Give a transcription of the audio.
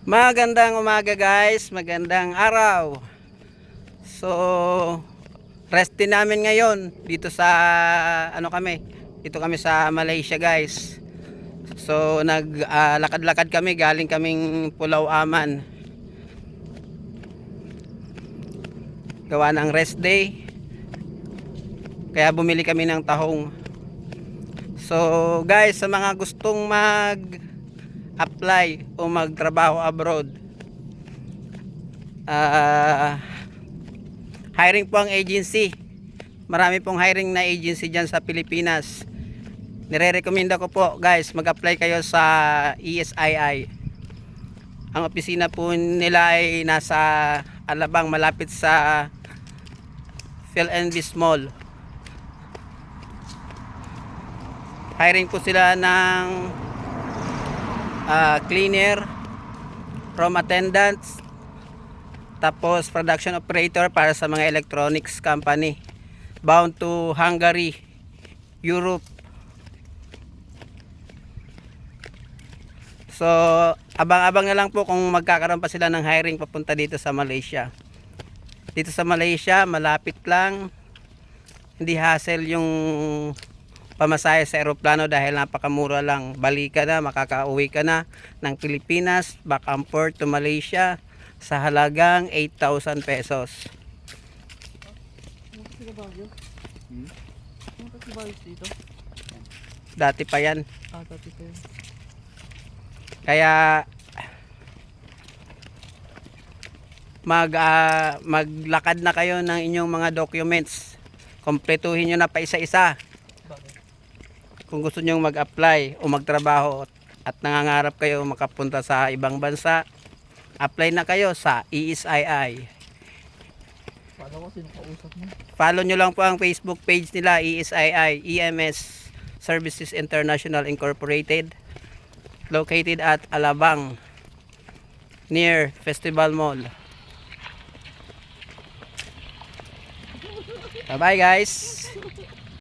Magandang umaga guys, magandang araw. So, rest din namin ngayon dito sa dito kami sa Malaysia guys. So, lakad-lakad kami, galing kaming Pulau Aman. Gawa ng rest day. Kaya bumili kami ng tahong. So, guys, sa mga gustong apply o magtrabaho abroad, hiring po ang agency. Marami pong hiring na agency dyan sa Pilipinas. Nire-recommenda ko po guys, mag-apply kayo sa ESII. Ang opisina po nila ay nasa Alabang, malapit sa Phil&Be's Mall. Hiring po sila ng cleaner, room attendants, tapos production operator para sa mga electronics company bound to Hungary, Europe. So abang-abang na lang po kung magkakaroon pa sila ng hiring papunta dito sa Malaysia. Dito sa Malaysia malapit lang, hindi hassle yung pamasahe sa eroplano dahil napakamura lang. Balik ka na, makakauwi ka na ng Pilipinas back and forth to Malaysia sa halagang 8,000 pesos. Dati pa yan. Dati pa yan. Kaya maglakad na kayo ng inyong mga documents. Kompletuhin nyo na pa isa-isa. Kung gusto nyo mag-apply o magtrabaho at nangangarap kayo makapunta sa ibang bansa, apply na kayo sa ESII. Paano ko sinakausap mo? Follow nyo lang po ang Facebook page nila, ESII, EMS Services International Incorporated, located at Alabang near Festival Mall. Bye bye guys.